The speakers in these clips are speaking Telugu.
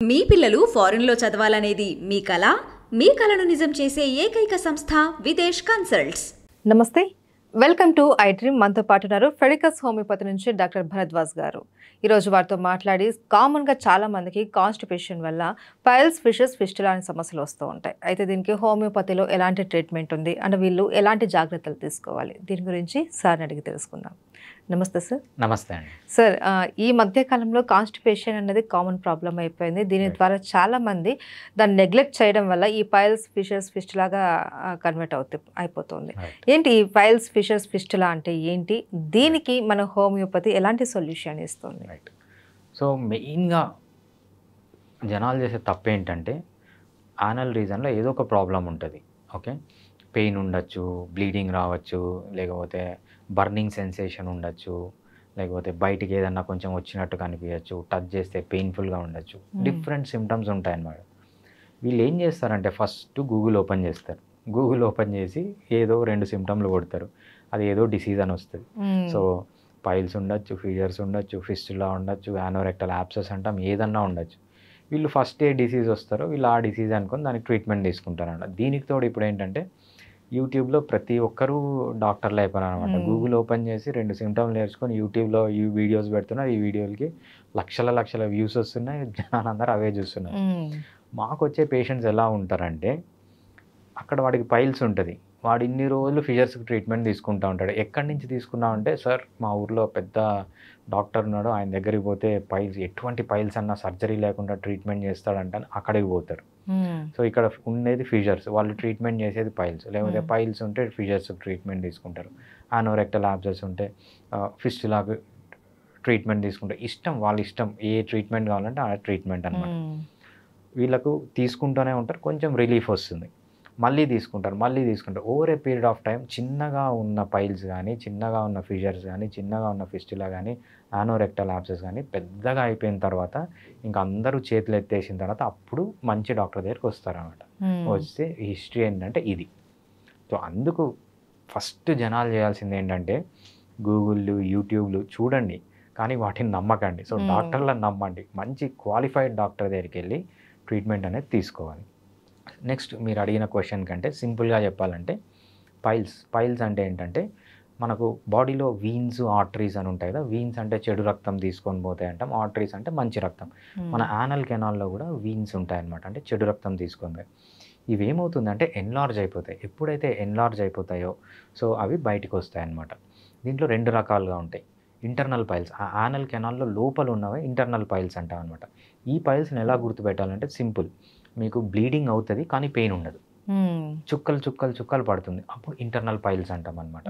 మీ పిల్లలు ఫారెన్లో చదవాలనేది మీ కల? మీ కలను నిజం చేసే ఏకైక సంస్థ విదేశ్ కన్సల్ట్స్. నమస్తే, వెల్కమ్ టు ఐ డ్రీమ్. మనతో పాటు ఉన్నారు ఫెడికస్ హోమియోపతి నుంచి డాక్టర్ భరద్వాజ్ గారు. ఈరోజు వారితో మాట్లాడి కామన్గా చాలా మందికి కాన్స్టిపేషన్ వల్ల పైల్స్, ఫిషెస్, ఫిస్టులా అనే సమస్యలు వస్తూ ఉంటాయి. అయితే దీనికి హోమియోపతిలో ఎలాంటి ట్రీట్మెంట్ ఉంది అండ్ వీళ్ళు ఎలాంటి జాగ్రత్తలు తీసుకోవాలి, దీని గురించి సార్ని అడిగి తెలుసుకుందాం. నమస్తే సార్. నమస్తే అండి. సార్, ఈ మధ్య కాలంలో కాన్స్టిపేషన్ అనేది కామన్ ప్రాబ్లం అయిపోయింది. దీని ద్వారా చాలా మంది దాన్ని నెగ్లెక్ట్ చేయడం వల్ల ఈ పైల్స్, ఫిషెస్, ఫిస్టులాగా కన్వర్ట్ అయిపోతుంది. ఏంటి ఈ పైల్స్, ఫిషెస్, ఫిస్టులా అంటే ఏంటి? దీనికి మన హోమియోపతి ఎలాంటి సొల్యూషన్ ఇస్తుంది? సో మెయిన్గా జనాలు చేసే తప్పు ఏంటంటే యానల్ రీజన్లో ఏదో ఒక ప్రాబ్లం ఉంటుంది. ఓకే, పెయిన్ ఉండొచ్చు, బ్లీడింగ్ రావచ్చు, లేకపోతే బర్నింగ్ సెన్సేషన్ ఉండొచ్చు, లేకపోతే బయటికి ఏదన్నా కొంచెం వచ్చినట్టు కనిపించచ్చు, టచ్ చేస్తే పెయిన్ఫుల్గా ఉండొచ్చు, డిఫరెంట్ సిమ్టమ్స్ ఉంటాయన్నమాట. వీళ్ళు ఏం చేస్తారంటే ఫస్ట్ గూగుల్ ఓపెన్ చేస్తారు. గూగుల్ ఓపెన్ చేసి ఏదో 2 సిమ్టమ్లు కొడతారు, అది ఏదో డిసీజ్ అని వస్తుంది. సో పైల్స్ ఉండొచ్చు, ఫీజర్స్ ఉండొచ్చు, ఫిస్టులా ఉండొచ్చు, యానోరెక్టల్ యాబ్సెస్ అంటాం, ఏదన్నా ఉండొచ్చు. వీళ్ళు ఫస్ట్ ఏ డిసీజ్ వస్తారో వీళ్ళు ఆ డిసీజ్ అనుకొని దానికి ట్రీట్మెంట్ తీసుకుంటారన్నమాట. దీనికి తోడు ఇప్పుడు ఏంటంటే యూట్యూబ్లో ప్రతి ఒక్కరూ డాక్టర్లు అయిపోయినారు అనమాట. గూగుల్ ఓపెన్ చేసి 2 సిమ్టమ్లు నేర్చుకొని యూట్యూబ్లో ఈ వీడియోస్ పెడుతున్నారు. ఈ వీడియోలకి లక్షల వ్యూస్ వస్తున్నాయి, జనాలందరూ అవే చూస్తున్నారు. మాకు వచ్చే పేషెంట్స్ ఎలా ఉంటారంటే అక్కడ వాడికి పైల్స్ ఉంటుంది, వాడు ఇన్ని రోజులు ఫిషర్స్కి ట్రీట్మెంట్ తీసుకుంటూ ఉంటాడు. ఎక్కడి నుంచి తీసుకున్నామంటే, సార్ మా ఊర్లో పెద్ద డాక్టర్ ఉన్నాడు, ఆయన దగ్గరికి పోతే పైల్స్, ఎటువంటి పైల్స్ అన్నా సర్జరీ లేకుండా ట్రీట్మెంట్ చేస్తాడంటే అక్కడికి పోతారు. సో ఇక్కడ ఉండేది ఫిషర్స్, వాళ్ళు ట్రీట్మెంట్ చేసేది పైల్స్. లేకపోతే పైల్స్ ఉంటే ఫిషర్స్ ట్రీట్మెంట్ తీసుకుంటారు. యానోరెక్టల్ యాబ్సెస్ ఉంటే ఫిస్టులాగా ట్రీట్మెంట్ తీసుకుంటారు. ఇష్టం, వాళ్ళ ఇష్టం, ఏ ట్రీట్మెంట్ కావాలంటే ఆ ట్రీట్మెంట్ అనమాట. వీళ్ళకు తీసుకుంటూనే ఉంటారు, కొంచెం రిలీఫ్ వస్తుంది, మళ్ళీ తీసుకుంటారు. Over a period of time చిన్నగా ఉన్న పైల్స్ కానీ, చిన్నగా ఉన్న ఫిషర్స్ కానీ, చిన్నగా ఉన్న ఫిస్టులా కానీ, యానోరెక్టల్ యాబ్సెస్ కానీ పెద్దగా అయిపోయిన తర్వాత ఇంకా అందరూ చేతులు ఎత్తేసిన తర్వాత అప్పుడు మంచి డాక్టర్ దగ్గరికి వస్తారన్నమాట. వస్తే హిస్టరీ ఏంటంటే ఇది. సో అందుకు ఫస్ట్ జనాలు చేయాల్సింది ఏంటంటే గూగుల్, యూట్యూబ్లు చూడండి, కానీ వాటిని నమ్మకండి. సో డాక్టర్లను నమ్మండి, మంచి క్వాలిఫైడ్ డాక్టర్ దగ్గరికి వెళ్ళి ట్రీట్మెంట్ అనేది తీసుకోవాలి. నెక్స్ట్ మీరు అడిగిన క్వశ్చన్ కంటే సింపుల్గా చెప్పాలంటే పైల్స్ అంటే ఏంటంటే మనకు బాడీలో వీన్స్, ఆర్టరీస్ అని ఉంటాయి కదా. వీన్స్ అంటే చెడు రక్తం తీసుకొని పోతాయి అంటాం, ఆర్టరీస్ అంటే మంచి రక్తం. మన యానల్ కెనాల్లో కూడా వీన్స్ ఉంటాయన్నమాట, అంటే చెడు రక్తం తీసుకొని పోయి ఇవి ఏమవుతుందంటే ఎన్లార్జ్ అయిపోతాయి. ఎప్పుడైతే ఎన్లార్జ్ అయిపోతాయో సో అవి బయటకు వస్తాయి అన్నమాట. దీంట్లో 2 రకాలుగా ఉంటాయి. ఇంటర్నల్ పైల్స్, ఆ యానల్ కెనాల్లో లోపల ఉన్నవి ఇంటర్నల్ పైల్స్ అంటాం అనమాట. ఈ పైల్స్ని ఎలా గుర్తుపెట్టాలంటే సింపుల్, మీకు బ్లీడింగ్ అవుతుంది కానీ పెయిన్ ఉండదు, చుక్కలు పడుతుంది, అప్పుడు ఇంటర్నల్ పైల్స్ అంటాం అనమాట.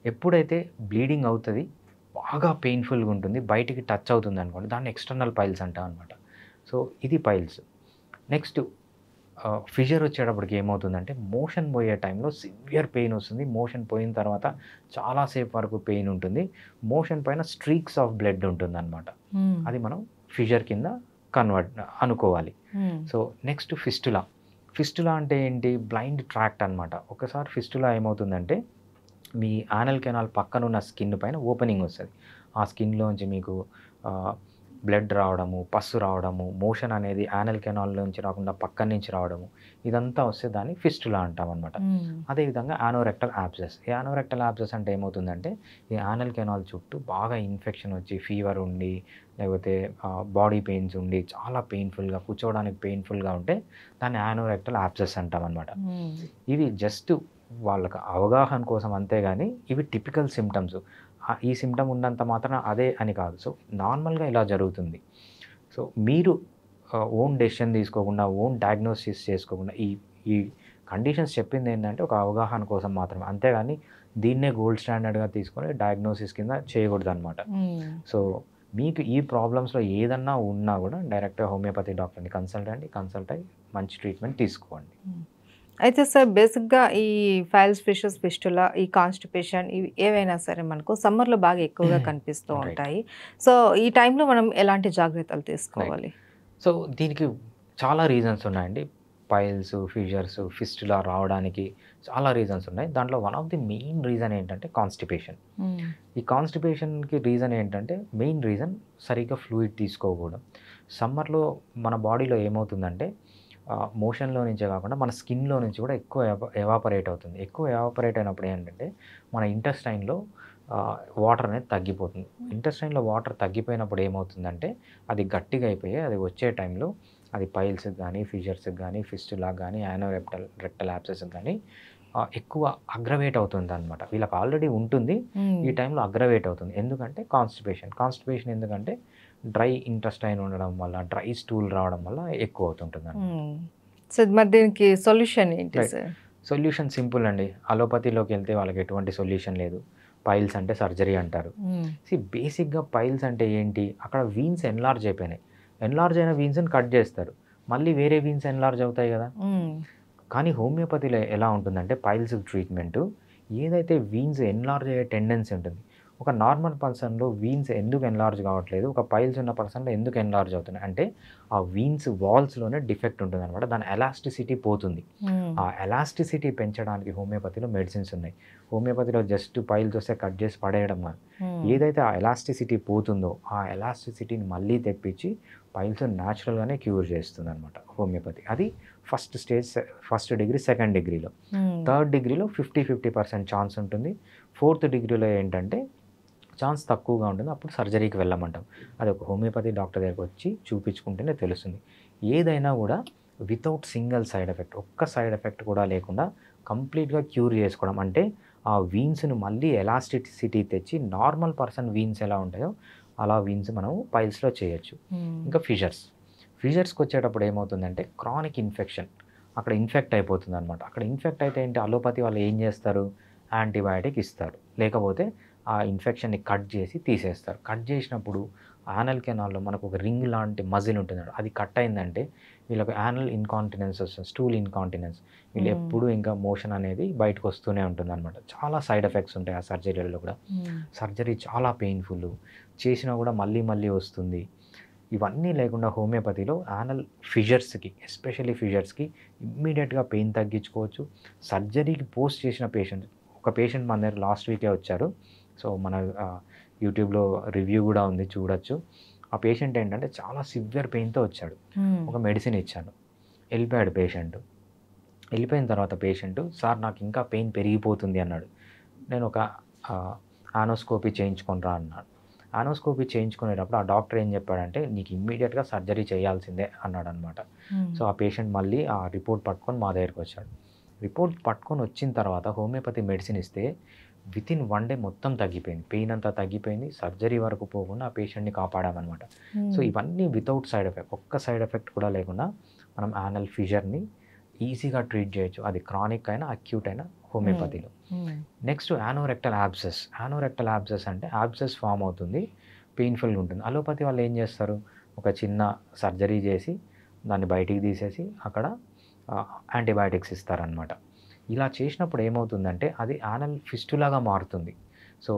ఎప్పుడైతే బ్లీడింగ్ అవుతుంది, బాగా పెయిన్ఫుల్గా ఉంటుంది, బయటికి టచ్ అవుతుంది అనుకోండి, దాన్ని ఎక్స్టర్నల్ పైల్స్ అంటాం అనమాట. సో ఇది పైల్స్. నెక్స్ట్ ఫిషర్ వచ్చేటప్పటికి ఏమవుతుందంటే మోషన్ పోయే టైంలో సివియర్ పెయిన్ వస్తుంది. మోషన్ పోయిన తర్వాత చాలాసేపు వరకు పెయిన్ ఉంటుంది, మోషన్ పైన స్ట్రీక్స్ ఆఫ్ బ్లడ్ ఉంటుంది అనమాట. అది మనం ఫిషర్ కింద అనుకోవాలి. సో నెక్స్ట్ ఫిస్టులా అంటే ఏంటి? బ్లైండ్ ట్రాక్ట్ అనమాట. ఒకసారి ఫిస్టులా ఏమవుతుందంటే మీ యానల్ కెనాల్ పక్కన ఉన్న స్కిన్ పైన ఓపెనింగ్ వస్తుంది. ఆ స్కిన్లోంచి మీకు బ్లడ్ రావడము, పస్సు రావడము, మోషన్ అనేది యానల్ కెనాల్లోంచి రాకుండా పక్కన నుంచి రావడము, ఇదంతా వస్తే దాన్ని ఫిస్టులా అంటాం అనమాట. అదేవిధంగా యానోరెక్టల్ యాబ్సెస్ అంటే ఏమవుతుందంటే ఈ యానల్ కెనాల్ చుట్టూ బాగా ఇన్ఫెక్షన్ వచ్చి ఫీవర్ ఉండి, లేకపోతే బాడీ పెయిన్స్ ఉండి చాలా పెయిన్ఫుల్గా, కూర్చోవడానికి పెయిన్ఫుల్గా ఉంటే దాన్ని యానోరెక్టల్ యాబ్సెస్ అంటాం అనమాట. ఇవి జస్ట్ వాళ్ళకి అవగాహన కోసం అంతేగాని ఇవి టిపికల్ సిమ్టమ్స్. ఈ సిమ్టమ్ ఉన్నంత మాత్రం అదే అని కాదు. సో నార్మల్గా ఇలా జరుగుతుంది. సో మీరు ఓన్ డెసిషన్ తీసుకోకుండా, ఓన్ డయాగ్నోసిస్ చేసుకోకుండా ఈ కండిషన్స్ చెప్పింది ఏంటంటే ఒక అవగాహన కోసం మాత్రమే, అంతేగాని దీన్నే గోల్డ్ స్టాండర్డ్గా తీసుకొని డయాగ్నోసిస్ కింద చేయకూడదు అనమాట. సో మీకు ఈ ప్రాబ్లమ్స్లో ఏదన్నా ఉన్నా కూడా డైరెక్ట్గా హోమియోపతి డాక్టర్ని కన్సల్ట్ అయ్యి మంచి ట్రీట్మెంట్ తీసుకోండి. అయితే సార్, బేసిక్గా ఈ పైల్స్, ఫిషెస్, ఫిస్టులా, ఈ కాన్స్టిపేషన్ ఇవి ఏవైనా సరే మనకు సమ్మర్లో బాగా ఎక్కువగా కనిపిస్తూ ఉంటాయి. సో ఈ టైంలో మనం ఎలాంటి జాగ్రత్తలు తీసుకోవాలి? సో దీనికి చాలా రీజన్స్ ఉన్నాయండి. పైల్స్, ఫిషర్స్, ఫిస్టులా రావడానికి చాలా రీజన్స్ ఉన్నాయి. దాంట్లో one of the main reason ఏంటంటే కాన్స్టిపేషన్. ఈ కాన్స్టిపేషన్కి రీజన్ ఏంటంటే మెయిన్ రీజన్ సరిగ్గా ఫ్లూయిడ్ తీసుకోకపోవడం. సమ్మర్లో మన బాడీలో ఏమవుతుందంటే మోషన్లో నుంచే కాకుండా మన స్కిన్లో నుంచి కూడా ఎక్కువ ఎవాపరేట్ అవుతుంది. ఎక్కువ ఎవాపరేట్ అయినప్పుడు ఏంటంటే మన ఇంటెస్టైన్లో వాటర్ అనేది తగ్గిపోతుంది. ఇంటెస్టైన్లో వాటర్ తగ్గిపోయినప్పుడు ఏమవుతుందంటే అది గట్టిగా అయిపోయి అది వచ్చే టైంలో అది పైల్స్కి కానీ, ఫిషర్స్కి కానీ, ఫిస్టులాకి కానీ, రెక్టల్ యాబ్సెస్కి కానీ ఎక్కువ అగ్రవేట్ అవుతుంది అనమాట. వీళ్ళకి ఆల్రెడీ ఉంటుంది, ఈ టైంలో అగ్రవేట్ అవుతుంది. ఎందుకంటే కాన్స్టిపేషన్ ఎందుకంటే డ్రై ఇంటెస్టైన్ ఉండడం వల్ల, డ్రై స్టూల్ రావడం వల్ల ఎక్కువ అవుతుంటుంది అన్నమాట. సో మరి దీనికి సొల్యూషన్ ఏంటి సార్? సొల్యూషన్ సింపుల్ అండి. అలోపతిలోకి వెళ్తే వాళ్ళకి ఎటువంటి సొల్యూషన్ లేదు. పైల్స్ అంటే సర్జరీ అంటారు. బేసిక్గా పైల్స్ అంటే ఏంటి, అక్కడ వీన్స్ ఎన్లార్జ్ అయిపోయినాయి. ఎన్లార్జ్ అయిన వీన్స్ని కట్ చేస్తారు, మళ్ళీ వేరే వీన్స్ ఎన్లార్జ్ అవుతాయి కదా. కానీ హోమియోపతిలో ఎలా ఉంటుందంటే పైల్స్ ట్రీట్మెంటు ఏదైతే వీన్స్ ఎన్లార్జ్ అయ్యే టెండెన్సీ ఉంటుంది. ఒక నార్మల్ పర్సన్లో వీన్స్ ఎందుకు ఎన్లార్జ్ కావట్లేదు, ఒక పైల్స్ ఉన్న పర్సన్లో ఎందుకు ఎన్లార్జ్ అవుతున్నాయి అంటే ఆ వీన్స్ వాల్స్లోనే డిఫెక్ట్ ఉంటుంది అనమాట. దాని ఎలాస్టిసిటీ పోతుంది. ఆ ఎలాస్టిసిటీ పెంచడానికి హోమియోపతిలో మెడిసిన్స్ ఉన్నాయి. హోమియోపతిలో జస్ట్ పైల్స్ వస్తే కట్ చేసి పడేయడం కాదు. ఏదైతే ఆ ఎలాస్టిసిటీ పోతుందో ఆ ఎలాస్టిసిటీని మళ్ళీ తెప్పించి పైల్స్ న్యాచురల్గానే క్యూర్ చేస్తుంది అనమాట హోమియోపతి. అది first stage, first degree, second డిగ్రీలో. థర్డ్ డిగ్రీలో 50% ఛాన్స్ ఉంటుంది. ఫోర్త్ డిగ్రీలో ఏంటంటే ఛాన్స్ తక్కువగా ఉంటుంది, అప్పుడు సర్జరీకి వెళ్ళమంటాం. అది ఒక హోమియోపతి డాక్టర్ దగ్గరికి వచ్చి చూపించుకుంటేనే తెలుస్తుంది. ఏదైనా కూడా వితౌట్ సింగిల్ సైడ్ ఎఫెక్ట్, ఒక్క సైడ్ ఎఫెక్ట్ కూడా లేకుండా కంప్లీట్గా క్యూర్ చేసుకోవడం. అంటే ఆ వీన్స్ను మళ్ళీ ఎలాస్టిసిటీ తెచ్చి నార్మల్ పర్సన్ వీన్స్ ఎలా ఉంటాయో అలా వీన్స్ మనం పైల్స్లో చేయొచ్చు. ఇంకా ఫిషర్స్కి వచ్చేటప్పుడు ఏమవుతుందంటే క్రానిక్ ఇన్ఫెక్షన్, అక్కడ ఇన్ఫెక్ట్ అయిపోతుంది అనమాట. అక్కడ ఇన్ఫెక్ట్ అయితే ఏంటి, అలోపతి వాళ్ళు ఏం చేస్తారు, యాంటీబయాటిక్ ఇస్తారు, లేకపోతే ఆ ఇన్ఫెక్షన్ని కట్ చేసి తీసేస్తారు. కట్ చేసినప్పుడు యానల్ కెనాల్లో మనకు ఒక రింగ్ లాంటి మజిల్ ఉంటుంది, అది కట్ అయిందంటే వీళ్ళకి యానల్ ఇన్కాంటినెన్స్ వస్తుంది, స్టూల్ ఇన్కాంటినెన్స్. వీళ్ళు ఎప్పుడు ఇంకా మోషన్ అనేది బయటకు వస్తూనే ఉంటుంది అనమాట. చాలా సైడ్ ఎఫెక్ట్స్ ఉంటాయి ఆ సర్జరీలో కూడా. సర్జరీ చాలా పెయిన్ఫుల్, చేసినా కూడా మళ్ళీ వస్తుంది. ఇవన్నీ లేకుండా హోమియోపతిలో యానల్ ఫిషర్స్కి, ఎస్పెషల్లీ ఫిషర్స్కి ఇమ్మీడియట్గా పెయిన్ తగ్గించుకోవచ్చు. సర్జరీకి పోస్ట్ చేసిన ఒక పేషెంట్ మన దగ్గర లాస్ట్ వీకే వచ్చారు. సో మన యూట్యూబ్లో రివ్యూ కూడా ఉంది, చూడొచ్చు. ఆ పేషెంట్ ఏంటంటే చాలా సివియర్ పెయిన్తో వచ్చాడు. ఒక మెడిసిన్ ఇచ్చాను, వెళ్ళిపోయాడు పేషెంట్. వెళ్ళిపోయిన తర్వాత పేషెంట్, సార్ నాకు ఇంకా పెయిన్ పెరిగిపోతుంది అన్నాడు. నేను ఒక ఆనోస్కోపీ చేయించుకొని రా అన్నాడు. ఆనోస్కోపీ చేయించుకునేటప్పుడు ఆ డాక్టర్ ఏం చెప్పాడంటే నీకు ఇమ్మీడియట్గా సర్జరీ చేయాల్సిందే అన్నాడు అనమాట. సో ఆ పేషెంట్ మళ్ళీ ఆ రిపోర్ట్ పట్టుకొని మా దగ్గరికి వచ్చాడు. రిపోర్ట్ పట్టుకొని వచ్చిన తర్వాత హోమియోపతి మెడిసిన్ ఇస్తే వితిన్ 1 డే మొత్తం తగ్గిపోయింది, పెయిన్ అంతా తగ్గిపోయింది. సర్జరీ వరకు పోకుండా ఆ పేషెంట్ని కాపాడామన్నమాట. సో ఇవన్నీ వితౌట్ సైడ్ ఎఫెక్ట్, ఒక్క సైడ్ ఎఫెక్ట్ కూడా లేకుండా మనం యానల్ ఫిషర్ని ఈజీగా ట్రీట్ చేయొచ్చు. అది క్రానిక్ అయినా అక్యూట్ అయినా హోమియోపతిలో. నెక్స్ట్ యానోరెక్టల్ యాబ్సెస్ అంటే యాబ్సెస్ ఫామ్ అవుతుంది, పెయిన్ఫుల్గా ఉంటుంది. అలోపతి వాళ్ళు ఏం చేస్తారు, ఒక చిన్న సర్జరీ చేసి దాన్ని బయటికి తీసేసి అక్కడ యాంటీబయాటిక్స్ ఇస్తారనమాట. ఇలా చేసినప్పుడు ఏమవుతుందంటే అది యానల్ ఫిస్టులాగా మారుతుంది. సో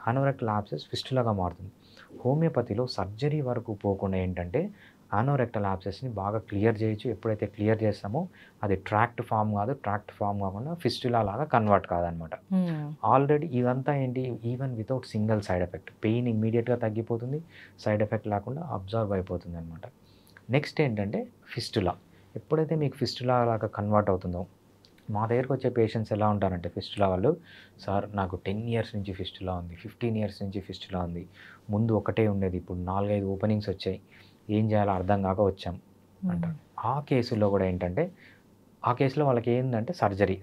యానోరెక్టల్ యాబ్సెస్ ఫిస్టులాగా మారుతుంది. హోమియోపతిలో సర్జరీ వరకు పోకుండా ఏంటంటే యానోరెక్టల్ యాబ్సెస్ని బాగా క్లియర్ చేయొచ్చు. ఎప్పుడైతే క్లియర్ చేస్తామో అది ట్రాక్ట్ ఫామ్ కాకుండా ఫిస్టులా లాగా కన్వర్ట్ కాదనమాట. ఆల్రెడీ ఇదంతా ఏంటి, even without single side effect, pain ఇమ్మీడియట్గా తగ్గిపోతుంది, సైడ్ ఎఫెక్ట్ లేకుండా అబ్జర్వ్ అయిపోతుంది అనమాట. నెక్స్ట్ ఏంటంటే ఫిస్టులా. ఎప్పుడైతే మీకు ఫిస్టులా లాగా కన్వర్ట్ అవుతుందో, మా దగ్గరకు వచ్చే పేషెంట్స్ ఎలా ఉంటారంటే ఫిస్టులా వాళ్ళు, సార్ నాకు 10 years నుంచి ఫిస్టులా ఉంది, 15 years నుంచి ఫిస్టులా ఉంది, ముందు ఒకటే ఉండేది, ఇప్పుడు 4-5 ఓపెనింగ్స్ వచ్చాయి, ఏం చేయాలో అర్థం కాక వచ్చాం అంటారు. ఆ కేసులో కూడా ఏంటంటే ఆ కేసులో వాళ్ళకి ఏంటంటే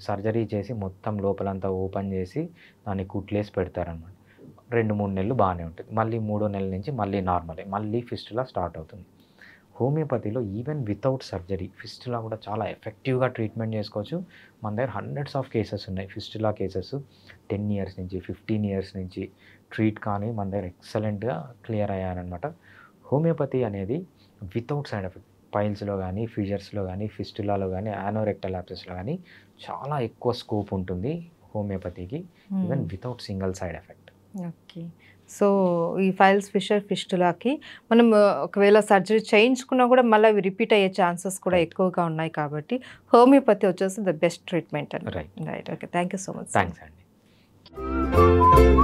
సర్జరీ చేసి మొత్తం లోపలంతా ఓపెన్ చేసి దాన్ని కుట్లేసి పెడతారనమాట. 2-3 నెలలు బాగానే ఉంటుంది, మళ్ళీ 3వ నెల నుంచి మళ్ళీ నార్మలే, మళ్ళీ ఫిస్టులా స్టార్ట్ అవుతుంది. హోమియోపతిలో ఈవెన్ వితౌట్ సర్జరీ ఫిస్టులా కూడా చాలా ఎఫెక్టివ్గా ట్రీట్మెంట్ చేసుకోవచ్చు. మన దగ్గర హండ్రెడ్స్ ఆఫ్ కేసెస్ ఉన్నాయి, ఫిస్టులా కేసెస్ 10 years నుంచి 15 years నుంచి ట్రీట్ కానీ మన దగ్గర ఎక్సలెంట్గా క్లియర్ అయ్యారనమాట. హోమియోపతి అనేది వితౌట్ సైడ్ ఎఫెక్ట్, పైల్స్లో కానీ, ఫిషర్స్లో కానీ, ఫిస్టులాలో కానీ, యానోరెక్టల్ యాబ్సెస్లో కానీ చాలా ఎక్కువ స్కోప్ ఉంటుంది హోమియోపతికి, even without single side effect. Okay. So ఈ ఫైల్స్ ఫిషర్ ఫిస్టులాకి మనం ఒకవేళ సర్జరీ చేయించుకున్నా కూడా మళ్ళీ అవి రిపీట్ అయ్యే ఛాన్సెస్ కూడా ఎక్కువగా ఉన్నాయి కాబట్టి హోమియోపతి వచ్చేసి ద బెస్ట్ ట్రీట్మెంట్ అండి. Right. Right, okay, thank you so much. Thanks అండి.